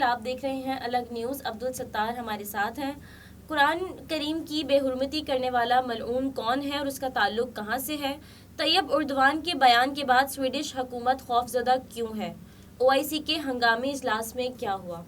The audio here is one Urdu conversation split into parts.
آپ دیکھ رہے ہیں الگ نیوز. عبدالستار ہمارے ساتھ ہیں. قرآن کریم کی بے حرمتی کرنے والا ملعون کون ہے اور اس کا تعلق کہاں سے ہے؟ طیب اردوان کے بیان کے بعد سویڈش حکومت خوفزدہ کیوں ہے؟ OIC کے ہنگامی اجلاس میں کیا ہوا؟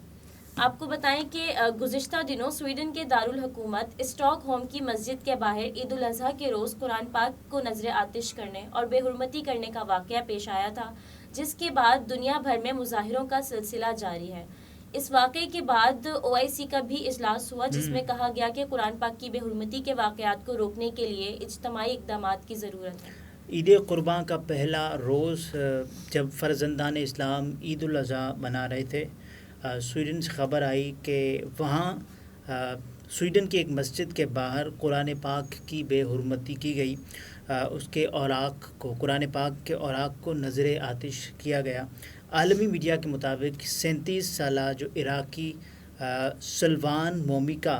آپ کو بتائیں کہ گزشتہ دنوں سویڈن کے دارالحکومت اسٹاک ہوم کی مسجد کے باہر عید الاضحیٰ کے روز قرآن پاک کو نذر آتش کرنے اور بے حرمتی کرنے کا واقعہ پیش آیا تھا، جس کے بعد دنیا بھر میں مظاہروں کا سلسلہ جاری ہے. اس واقعے کے بعد OIC کا بھی اجلاس ہوا جس میں کہا گیا کہ قرآن پاک کی بے حرمتی کے واقعات کو روکنے کے لیے اجتماعی اقدامات کی ضرورت ہے. عید قربان کا پہلا روز جب فرزندان اسلام عید الاضحیٰ منا رہے تھے، سویڈن سے خبر آئی کہ وہاں سویڈن کی ایک مسجد کے باہر قرآن پاک کی بے حرمتی کی گئی. اس کے اوراق کو، قرآن پاک کے اوراق کو نذر آتش کیا گیا. عالمی میڈیا کے مطابق 37 سالہ جو عراقی سلوان مومیکا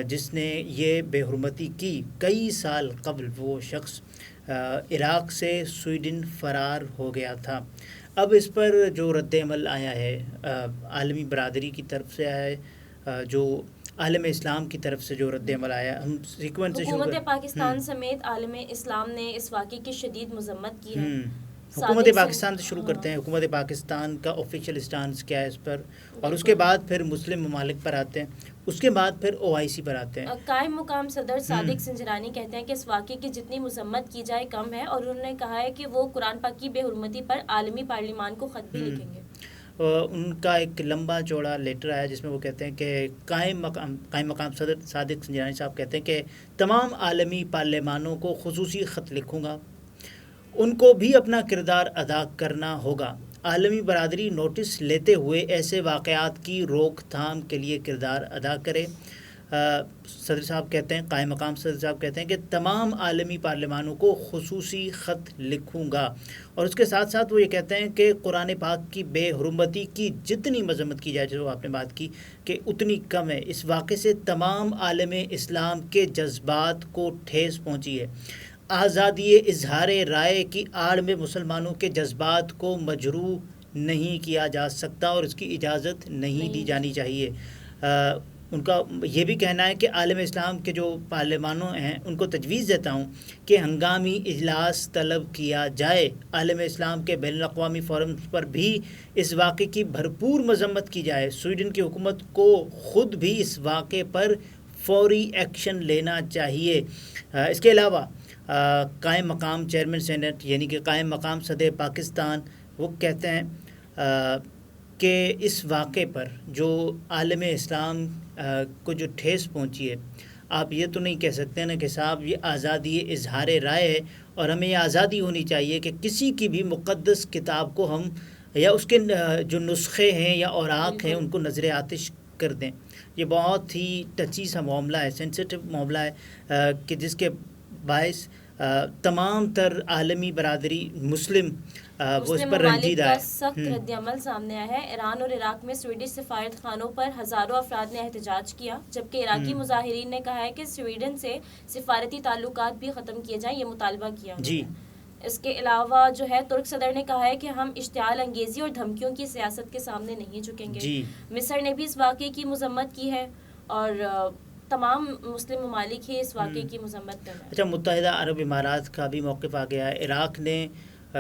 جس نے یہ بے حرمتی کی، کئی سال قبل وہ شخص عراق سے سویڈن فرار ہو گیا تھا. اب اس پر جو رد عمل آیا ہے عالمی برادری کی طرف سے آیا ہے، جو عالم اسلام کی طرف سے جو رد عمل آیا، ہم سیکوینس سے شروع حکومت پاکستان سمیت عالم اسلام نے اس واقعے کی شدید مذمت کی ہے. حکومت پاکستان سے شروع کرتے ہیں. حکومت پاکستان کا آفیشیل اسٹانس کیا ہے اس پر، اور اس کے بعد پھر مسلم ممالک پر آتے ہیں، اس کے بعد پھر OIC پر آتے ہیں. قائم مقام صدر صادق سنجرانی کہتے ہیں کہ اس واقعے کی جتنی مذمت کی جائے کم ہے، اور انہوں نے کہا ہے کہ وہ قرآن پاک کی بے حرمتی پر عالمی پارلیمان کو خط بھی لکھیں گے. ان کا ایک لمبا چوڑا لیٹر آیا جس میں وہ کہتے ہیں کہ قائم مقام صدر صادق سنجرانی صاحب کہتے ہیں کہ تمام عالمی پارلیمانوں کو خصوصی خط لکھوں گا، ان کو بھی اپنا کردار ادا کرنا ہوگا. عالمی برادری نوٹس لیتے ہوئے ایسے واقعات کی روک تھام کے لیے کردار ادا کرے. صدر صاحب کہتے ہیں، قائم مقام صدر صاحب کہتے ہیں کہ تمام عالمی پارلیمانوں کو خصوصی خط لکھوں گا. اور اس کے ساتھ ساتھ وہ یہ کہتے ہیں کہ قرآن پاک کی بے حرمتی کی جتنی مذمت کی جائے، جو آپ نے بات کی، کہ اتنی کم ہے. اس واقعے سے تمام عالم اسلام کے جذبات کو ٹھیس پہنچی ہے. آزادی اظہار رائے کی آڑ میں مسلمانوں کے جذبات کو مجروح نہیں کیا جا سکتا اور اس کی اجازت نہیں دی جانی چاہیے. ان کا یہ بھی کہنا ہے کہ عالم اسلام کے جو پارلیمانوں ہیں ان کو تجویز دیتا ہوں کہ ہنگامی اجلاس طلب کیا جائے. عالم اسلام کے بین الاقوامی فورمز پر بھی اس واقعے کی بھرپور مذمت کی جائے. سویڈن کی حکومت کو خود بھی اس واقعے پر فوری ایکشن لینا چاہیے. اس کے علاوہ قائم مقام چیئرمین سینٹ یعنی کہ قائم مقام صدر پاکستان وہ کہتے ہیں کہ اس واقعے پر جو عالم اسلام کو جو ٹھیس پہنچی ہے، آپ یہ تو نہیں کہہ سکتے نا کہ صاحب یہ آزادی اظہار رائے ہے اور ہمیں یہ آزادی ہونی چاہیے کہ کسی کی بھی مقدس کتاب کو ہم یا اس کے جو نسخے ہیں یا اوراق ہیں ان کو نذر آتش کر دیں. یہ بہت ہی ٹچی سا معاملہ ہے، سینسیٹیو معاملہ ہے کہ جس کے باعث تمام تر عالمی برادری مسلم وہ اس پر رنجیدہ ہے. سخت رد عمل سامنے آیا ہے. ایران اور عراق میں سویڈش سفارت خانوں پر ہزاروں افراد نے احتجاج کیا، جبکہ عراقی مظاہرین نے کہا ہے کہ سویڈن سے سفارتی تعلقات بھی ختم کیے جائیں. یہ مطالبہ کیا جی. اس کے علاوہ جو ہے ترک صدر نے کہا ہے کہ ہم اشتعال انگیزی اور دھمکیوں کی سیاست کے سامنے نہیں جھکیں گے. مصر نے بھی اس واقعے کی مذمت کی ہے اور تمام مسلم ممالک ہی اس واقعے کی مذمت کر رہے ہیں. اچھا، متحدہ عرب امارات کا بھی موقف آ گیا ہے. عراق نے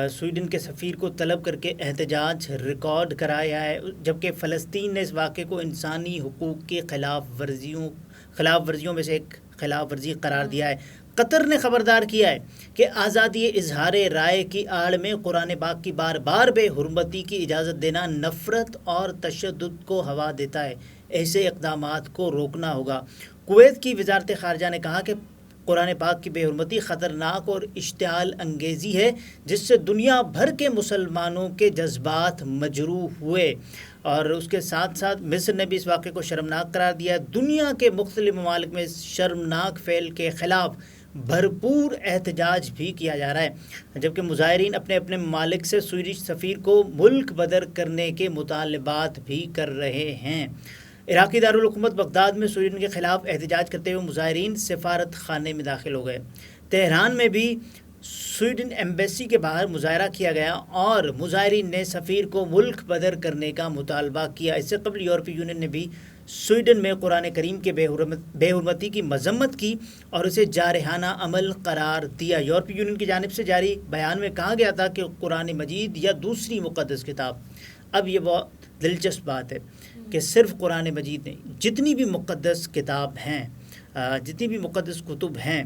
سویڈن کے سفیر کو طلب کر کے احتجاج ریکارڈ کرایا ہے، جبکہ فلسطین نے اس واقعے کو انسانی حقوق کی خلاف ورزیوں میں سے ایک خلاف ورزی قرار دیا ہے. قطر نے خبردار کیا ہے کہ آزادی اظہار رائے کی آڑ میں قرآن پاک کی بار بار بے حرمتی کی اجازت دینا نفرت اور تشدد کو ہوا دیتا ہے. ایسے اقدامات کو روکنا ہوگا. کویت کی وزارت خارجہ نے کہا کہ قرآن پاک کی بے حرمتی خطرناک اور اشتعال انگیزی ہے جس سے دنیا بھر کے مسلمانوں کے جذبات مجروح ہوئے. اور اس کے ساتھ ساتھ مصر نے بھی اس واقعے کو شرمناک قرار دیا. دنیا کے مختلف ممالک میں اس شرمناک فعل کے خلاف بھرپور احتجاج بھی کیا جا رہا ہے، جبکہ مظاہرین اپنے اپنے ممالک سے سویڈش سفیر کو ملک بدر کرنے کے مطالبات بھی کر رہے ہیں. عراقی دارالحکومت بغداد میں سویڈن کے خلاف احتجاج کرتے ہوئے مظاہرین سفارت خانے میں داخل ہو گئے. تہران میں بھی سویڈن ایمبیسی کے باہر مظاہرہ کیا گیا اور مظاہرین نے سفیر کو ملک بدر کرنے کا مطالبہ کیا. اس سے قبل یورپی یونین نے بھی سویڈن میں قرآن کریم کے بے حرمتی کی مذمت کی اور اسے جارحانہ عمل قرار دیا. یورپی یونین کی جانب سے جاری بیان میں کہا گیا تھا کہ قرآن مجید یا دوسری مقدس کتاب، اب یہ بہت دلچسپ بات ہے کہ صرف قرآن مجید نہیں، جتنی بھی مقدس کتاب ہیں، جتنی بھی مقدس کتب ہیں،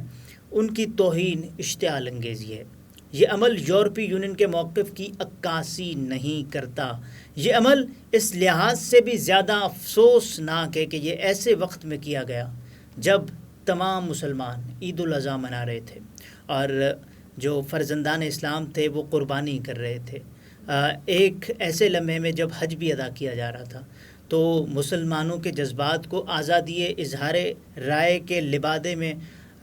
ان کی توہین اشتعال انگیزی ہے. یہ عمل یورپی یونین کے موقف کی عکاسی نہیں کرتا. یہ عمل اس لحاظ سے بھی زیادہ افسوسناک ہے کہ یہ ایسے وقت میں کیا گیا جب تمام مسلمان عید الاضحیٰ منا رہے تھے اور جو فرزندان اسلام تھے وہ قربانی کر رہے تھے. ایک ایسے لمحے میں جب حج بھی ادا کیا جا رہا تھا تو مسلمانوں کے جذبات کو آزادی اظہار رائے کے لبادے میں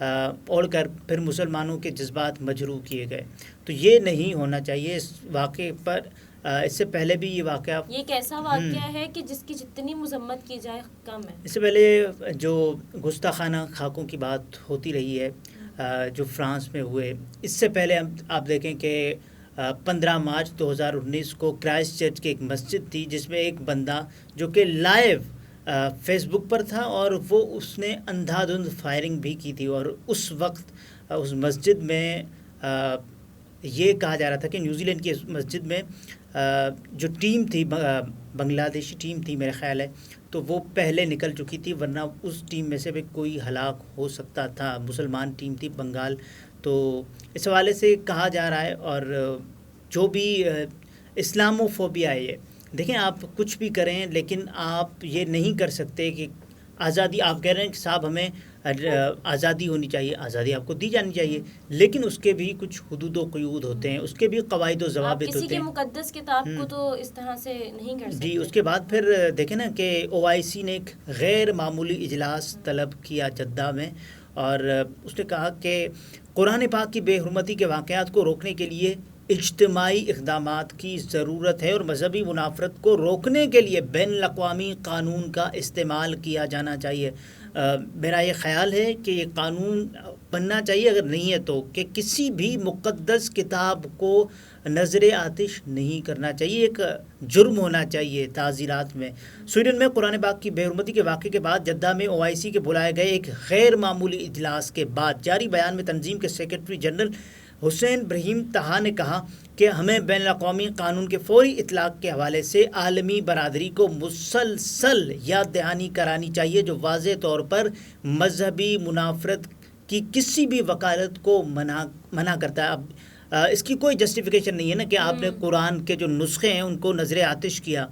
اوڑھ کر پھر مسلمانوں کے جذبات مجروح کیے گئے. تو یہ نہیں ہونا چاہیے. اس واقعے پر اس سے پہلے بھی یہ واقعہ، یہ ایک ایسا واقعہ ہے کہ جس کی جتنی مذمت کی جائے کم ہے. اس سے پہلے جو گستاخانہ خاکوں کی بات ہوتی رہی ہے جو فرانس میں ہوئے، اس سے پہلے آپ دیکھیں کہ 15 مارچ 2019 کو کرائسٹ چرچ کی ایک مسجد تھی جس میں ایک بندہ جو کہ لائیو فیس بک پر تھا اور وہ اس نے اندھا دھند فائرنگ بھی کی تھی. اور اس وقت اس مسجد میں یہ کہا جا رہا تھا کہ نیوزی لینڈ کی اس مسجد میں جو ٹیم تھی، بنگلہ دیشی ٹیم تھی میرا خیال ہے، تو وہ پہلے نکل چکی تھی، ورنہ اس ٹیم میں سے بھی کوئی ہلاک ہو سکتا تھا. مسلمان ٹیم تھی بنگال. تو اس حوالے سے کہا جا رہا ہے. اور جو بھی اسلاموفوبیا ہے، یہ دیکھیں، آپ کچھ بھی کریں لیکن آپ یہ نہیں کر سکتے کہ آزادی، آپ کہہ رہے ہیں کہ صاحب ہمیں آزادی ہونی چاہیے، آزادی آپ کو دی جانی چاہیے، لیکن اس کے بھی کچھ حدود و قیود ہوتے ہیں، اس کے بھی قواعد و ضوابط ہوتے ہیں. کسی کے مقدس کتاب کو تو اس طرح سے نہیں کر سکتے. جی، اس کے بعد پھر دیکھیں نا کہ OIC نے ایک غیر معمولی اجلاس طلب کیا جدہ میں، اور اس نے کہا کہ قرآن پاک کی بے حرمتی کے واقعات کو روکنے کے لیے اجتماعی اقدامات کی ضرورت ہے اور مذہبی منافرت کو روکنے کے لیے بین الاقوامی قانون کا استعمال کیا جانا چاہیے. میرا یہ خیال ہے کہ یہ قانون بننا چاہیے، اگر نہیں ہے تو، کہ کسی بھی مقدس کتاب کو نظر آتش نہیں کرنا چاہیے، ایک جرم ہونا چاہیے تعزیرات میں. سویڈن میں قرآن پاک کی بے حرمتی کے واقعے کے بعد جدہ میں OIC کے بلائے گئے ایک غیر معمولی اجلاس کے بعد جاری بیان میں تنظیم کے سیکرٹری جنرل حسین برہیم طہا نے کہا کہ ہمیں بین الاقوامی قانون کے فوری اطلاق کے حوالے سے عالمی برادری کو مسلسل یاد دہانی کرانی چاہیے جو واضح طور پر مذہبی منافرت کی کسی بھی وکالت کو منع کرتا ہے. اب اس کی کوئی جسٹیفیکیشن نہیں ہے نا کہ آپ نے قرآن کے جو نسخے ہیں ان کو نظر آتش کیا.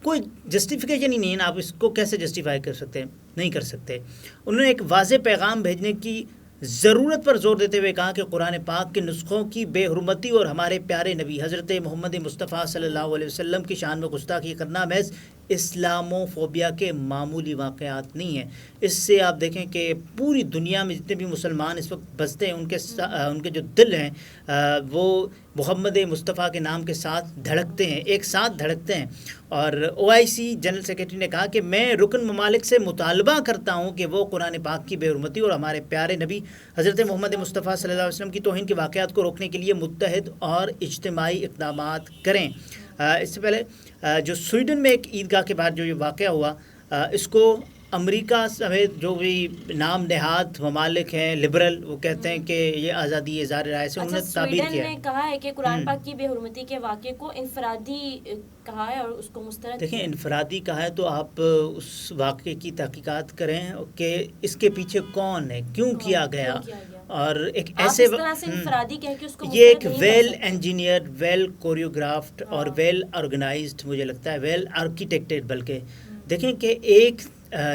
کوئی جسٹیفیکیشن ہی نہیں ہے نا، آپ اس کو کیسے جسٹیفائی کر سکتے ہیں؟ نہیں کر سکتے. انہوں نے ایک واضح پیغام بھیجنے کی ضرورت پر زور دیتے ہوئے کہا کہ قرآن پاک کے نسخوں کی بے حرمتی اور ہمارے پیارے نبی حضرت محمد مصطفیٰ صلی اللہ علیہ وسلم کی شان میں گستاخی کرنا محض اسلاموفوبیا کے معمولی واقعات نہیں ہیں. اس سے آپ دیکھیں کہ پوری دنیا میں جتنے بھی مسلمان اس وقت بستے ہیں ان کے جو دل ہیں وہ محمد مصطفیٰ کے نام کے ساتھ دھڑکتے ہیں، ایک ساتھ دھڑکتے ہیں. اور OIC جنرل سیکرٹری نے کہا کہ میں رکن ممالک سے مطالبہ کرتا ہوں کہ وہ قرآن پاک کی بے حرمتی اور ہمارے پیارے نبی حضرت محمد مصطفیٰ صلی اللہ علیہ وسلم کی توہین کے واقعات کو روکنے کے لیے متحد اور اجتماعی اقدامات کریں. اس سے پہلے جو سویڈن میں ایک عیدگاہ کے بعد جو یہ واقعہ ہوا، اس کو امریکہ سمیت جو بھی نام نہاد ممالک ہیں لبرل، وہ کہتے ہیں کہ یہ آزادی اظہار رائے سے انہوں نے تعبیر کیا ہے. سویڈن نے کہا ہے کہ قرآن پاک کی بے حرمتی کے واقعے کو انفرادی کہا ہے اور اس کو مسترد. دیکھیں، انفرادی کہا ہے تو آپ اس واقعے کی تحقیقات کریں کہ اس کے پیچھے کون ہے، کیوں کیا گیا. اور ایک ایسے یہ ایک ویل انجینئرڈ، ویل کوریوگرافڈ اور ویل آرگنائزڈ، مجھے لگتا ہے ویل آرکیٹیکٹڈ. بلکہ دیکھیں کہ ایک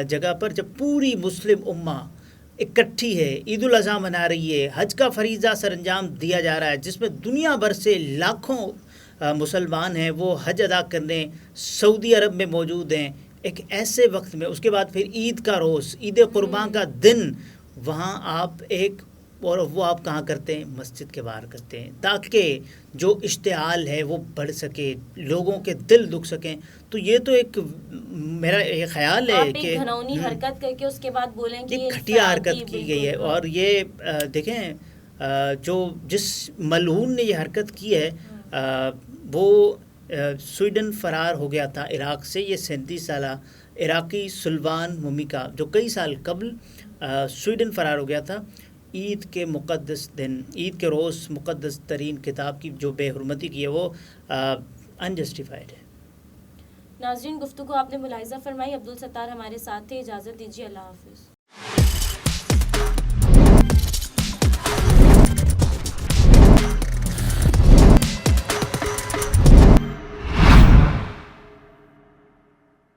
جگہ پر جب پوری مسلم امہ اکٹھی ہے، عید الاضحیٰ منا رہی ہے، حج کا فریضہ سر انجام دیا جا رہا ہے، جس میں دنیا بھر سے لاکھوں مسلمان ہیں وہ حج ادا کرنے سعودی عرب میں موجود ہیں، ایک ایسے وقت میں اس کے بعد پھر عید کا روز، عید قربان کا دن، وہاں آپ ایک، اور وہ آپ کہاں کرتے ہیں؟ مسجد کے باہر کرتے ہیں، تاکہ جو اشتعال ہے وہ بڑھ سکے، لوگوں کے دل دکھ سکیں. تو یہ تو ایک میرا یہ خیال ہے کہ گھناؤنی حرکت کر کے اس کے بعد بولیں کہ یہ گھٹیا حرکت کی گئی ہے. اور یہ دیکھیں جو جس ملعون نے یہ حرکت کی ہے وہ سویڈن فرار ہو گیا تھا عراق سے. یہ 37 سالہ عراقی سلوان ممیکا جو کئی سال قبل سویڈن فرار ہو گیا تھا. عید کے مقدس دن، عید کے روز مقدس ترین کتاب کی جو بے حرمتی کی ہے وہ انجسٹیفائڈ ہے. ناظرین، گفتگو آپ نے ملاحظہ فرمائی. عبدالستار ہمارے ساتھ تھے. اجازت دیجیے. اللہ حافظ.